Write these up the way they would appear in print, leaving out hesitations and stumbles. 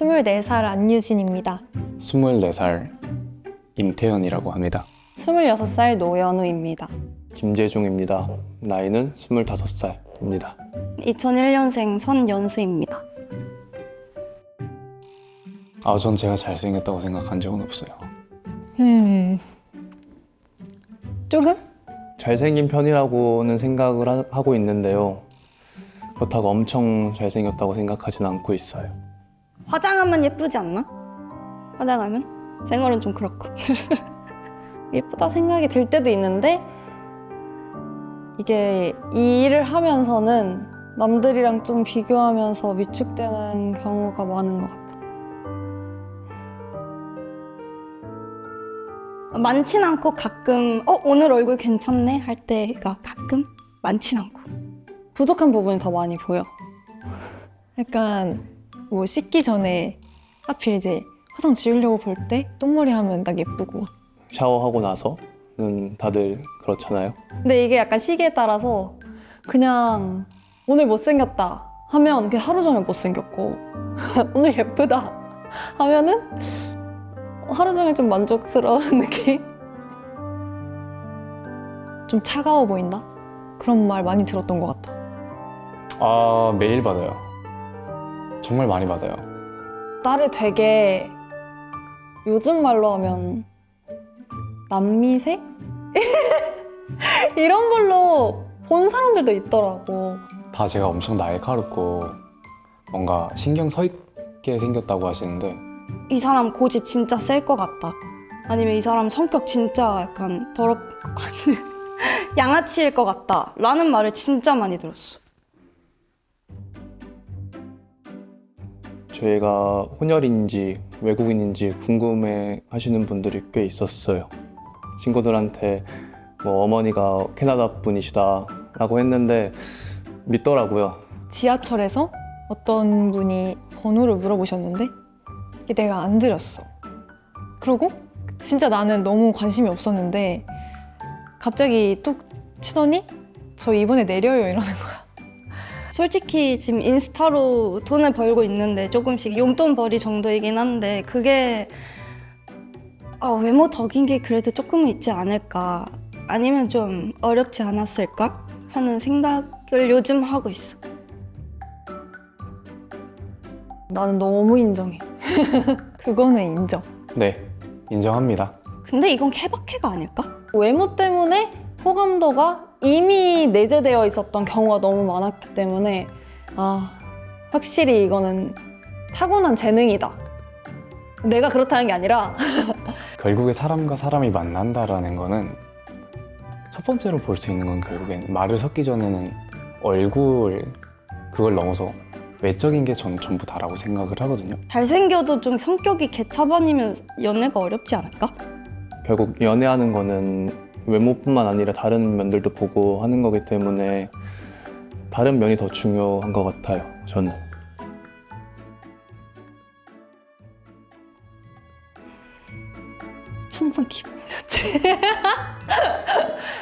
24살 안유진입니다. 24살 임태현이라고 합니다. 26살 노연우입니다. 김재중입니다. 나이는 25살입니다. 2001년생 선연수입니다. 전 제가 잘생겼다고 생각한 적은 없어요. 조금? 잘생긴 편이라고는 생각을 하고 있는데요. 그렇다고 엄청 잘생겼다고 생각하진 않고 있어요. 화장하면 예쁘지 않나? 화장하면? 생얼은 좀 그렇고. 예쁘다 생각이 들 때도 있는데 이게 이 일을 하면서는 남들이랑 좀 비교하면서 위축되는 경우가 많은 것 같아요. 많진 않고 가끔 오늘 얼굴 괜찮네 할 때가 가끔 많진 않고 부족한 부분이 더 많이 보여. 약간 뭐 씻기 전에 하필 이제 화장 지우려고 볼 때 똥머리 하면 딱 예쁘고. 샤워하고 나서는 다들 그렇잖아요. 근데 이게 약간 시기에 따라서 그냥 오늘 못생겼다 하면 그게 하루 종일 못생겼고 오늘 예쁘다 하면은 하루 종일 좀 만족스러운 느낌? 좀 차가워 보인다? 그런 말 많이 들었던 것 같아. 매일 받아요. 정말 많이 받아요. 나를 되게 요즘 말로 하면 남미새? 이런 걸로 본 사람들도 있더라고. 다 제가 엄청 날카롭고 뭔가 신경 서 있게 생겼다고 하시는데 이 사람 고집 진짜 셀 것 같다. 아니면 이 사람 성격 진짜 약간 양아치일 것 같다. 라는 말을 진짜 많이 들었어. 저희가 혼혈인지 외국인인지 궁금해 하시는 분들이 꽤 있었어요. 친구들한테 뭐 어머니가 캐나다 분이시다 라고 했는데 믿더라고요. 지하철에서 어떤 분이 번호를 물어보셨는데 이게 내가 안 드렸어. 그러고 진짜 나는 너무 관심이 없었는데 갑자기 뚝 치더니 저 이번에 내려요 이러는 거야. 솔직히 지금 인스타로 돈을 벌고 있는데 조금씩 용돈벌이 정도이긴 한데 그게 외모 덕인 게 그래도 조금은 있지 않을까 아니면 좀 어렵지 않았을까 하는 생각을 요즘 하고 있어. 나는 너무 인정해. 그거는 인정. 네, 인정합니다. 근데 이건 케바케가 아닐까? 외모 때문에 호감도가 이미 내재되어 있었던 경우가 너무 많았기 때문에 확실히 이거는 타고난 재능이다. 내가 그렇다는 게 아니라 결국에 사람과 사람이 만난다라는 거는 첫 번째로 볼 수 있는 건 결국엔 말을 섞기 전에는 얼굴 그걸 넘어서 외적인 게 전 전부 다라고 생각을 하거든요. 잘생겨도 좀 성격이 개차반이면 연애가 어렵지 않을까? 결국 연애하는 거는 외모뿐만 아니라 다른 면들도 보고 하는 거기 때문에 다른 면이 더 중요한 것 같아요, 저는. 항상 기분이 좋지.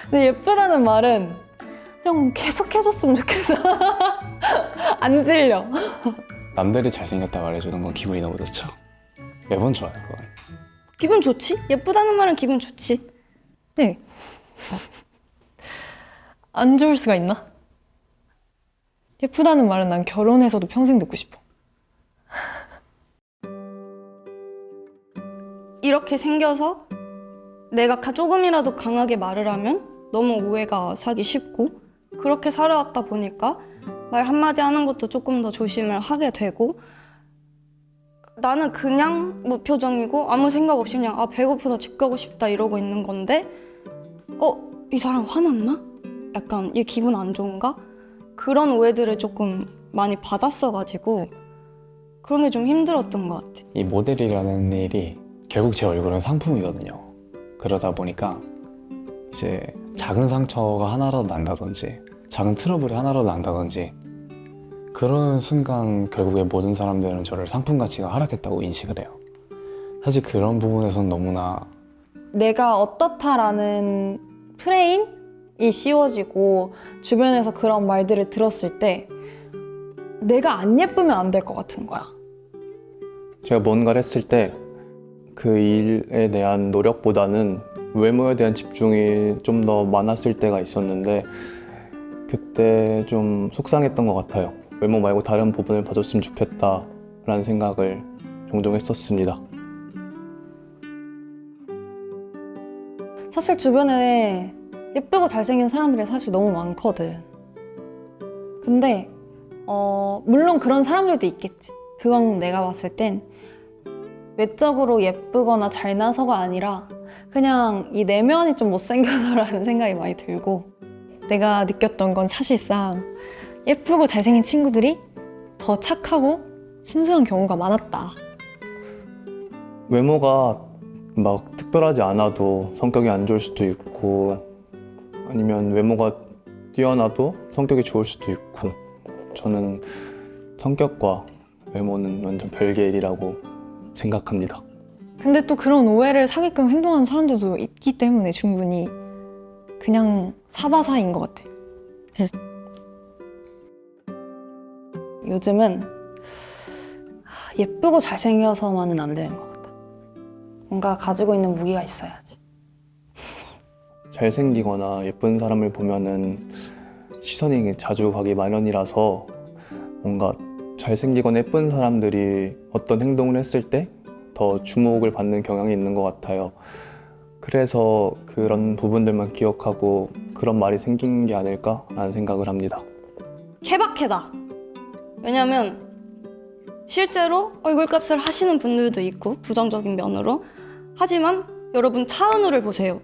근데 예쁘다는 말은 그냥 계속 해줬으면 좋겠어. 안 질려. 남들이 잘생겼다 말해주는 건 기분이 너무 좋죠. 매번 좋아요, 그건. 기분 좋지? 예쁘다는 말은 기분 좋지. 네. 안 좋을 수가 있나? 예쁘다는 말은 난 결혼해서도 평생 듣고 싶어. 이렇게 생겨서 내가 조금이라도 강하게 말을 하면 너무 오해가 사기 쉽고 그렇게 살아왔다 보니까 말 한마디 하는 것도 조금 더 조심을 하게 되고 나는 그냥 무표정이고 아무 생각 없이 그냥 배고프다 집 가고 싶다 이러고 있는 건데 이 사람 화났나? 약간 얘 기분 안 좋은가? 그런 오해들을 조금 많이 받았어가지고 그런 게 좀 힘들었던 것 같아. 이 모델이라는 일이 결국 제 얼굴은 상품이거든요. 그러다 보니까 이제 작은 상처가 하나라도 난다든지 작은 트러블이 하나라도 난다든지 그런 순간 결국에 모든 사람들은 저를 상품 가치가 하락했다고 인식을 해요. 사실 그런 부분에선 너무나 내가 어떻다라는 프레임이 씌워지고 주변에서 그런 말들을 들었을 때 내가 안 예쁘면 안 될 것 같은 거야. 제가 뭔가를 했을 때 그 일에 대한 노력보다는 외모에 대한 집중이 좀 더 많았을 때가 있었는데 그때 좀 속상했던 것 같아요. 외모 말고 다른 부분을 봐줬으면 좋겠다라는 생각을 종종 했었습니다. 사실 주변에 예쁘고 잘생긴 사람들이 사실 너무 많거든. 근데 물론 그런 사람들도 있겠지. 그건 내가 봤을 땐 외적으로 예쁘거나 잘나서가 아니라 그냥 이 내면이 좀 못생겨서라는 생각이 많이 들고. 내가 느꼈던 건 사실상 예쁘고 잘생긴 친구들이 더 착하고 순수한 경우가 많았다. 외모가 막 특별하지 않아도 성격이 안 좋을 수도 있고 아니면 외모가 뛰어나도 성격이 좋을 수도 있고 저는 성격과 외모는 완전 별개의 일이라고 생각합니다. 근데 또 그런 오해를 사게끔 행동하는 사람들도 있기 때문에 충분히 그냥 사바사인 것 같아. 요즘은 예쁘고 잘생겨서만은 안 되는 것 같아. 뭔가 가지고 있는 무기가 있어야지. 잘생기거나 예쁜 사람을 보면은 시선이 자주 가기 마련이라서 뭔가 잘생기거나 예쁜 사람들이 어떤 행동을 했을 때 더 주목을 받는 경향이 있는 것 같아요. 그래서 그런 부분들만 기억하고 그런 말이 생긴 게 아닐까라는 생각을 합니다. 케바케다. 왜냐면 실제로 얼굴값을 하시는 분들도 있고 부정적인 면으로. 하지만 여러분 차은우를 보세요.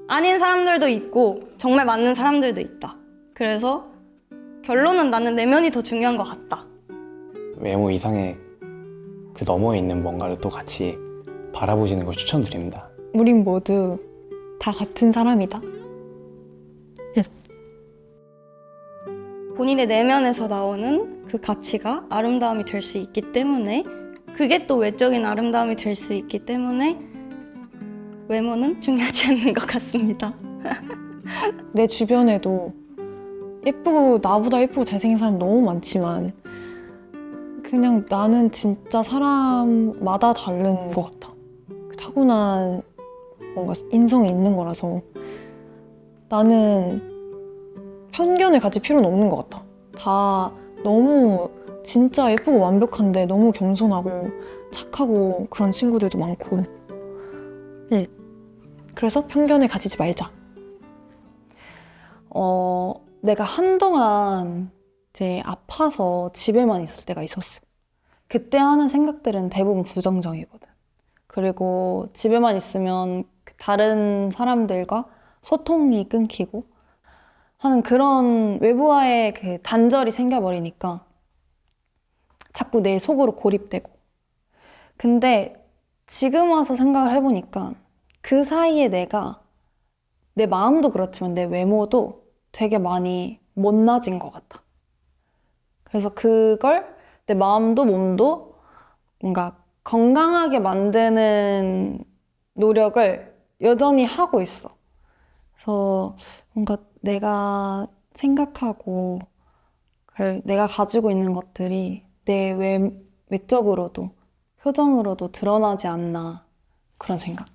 아닌 사람들도 있고 정말 맞는 사람들도 있다. 그래서 결론은 나는 내면이 더 중요한 것 같다. 외모 이상의 그 너머에 있는 뭔가를 또 같이 바라보시는 걸 추천드립니다. 우린 모두 다 같은 사람이다. 본인의 내면에서 나오는 그 가치가 아름다움이 될 수 있기 때문에 그게 또 외적인 아름다움이 될 수 있기 때문에 외모는 중요하지 않는 것 같습니다. 내 주변에도 예쁘고 나보다 예쁘고 잘생긴 사람 너무 많지만 그냥 나는 진짜 사람마다 다른 것 같아. 타고난 뭔가 인성이 있는 거라서 나는 편견을 가질 필요는 없는 것 같아. 다 너무 진짜 예쁘고 완벽한데 너무 겸손하고 착하고 그런 친구들도 많고. 네. 그래서 편견을 가지지 말자. 내가 한동안 이제 아파서 집에만 있을 때가 있었어. 그때 하는 생각들은 대부분 부정적이거든. 그리고 집에만 있으면 다른 사람들과 소통이 끊기고 하는 그런 외부와의 그 단절이 생겨버리니까 자꾸 내 속으로 고립되고. 근데 지금 와서 생각을 해보니까 그 사이에 내가 내 마음도 그렇지만 내 외모도 되게 많이 못나진 것 같아. 그래서 그걸 내 마음도 몸도 뭔가 건강하게 만드는 노력을 여전히 하고 있어. 그래서 뭔가 내가 생각하고 내가 가지고 있는 것들이 내 외적으로도 표정으로도 드러나지 않나 그런 생각.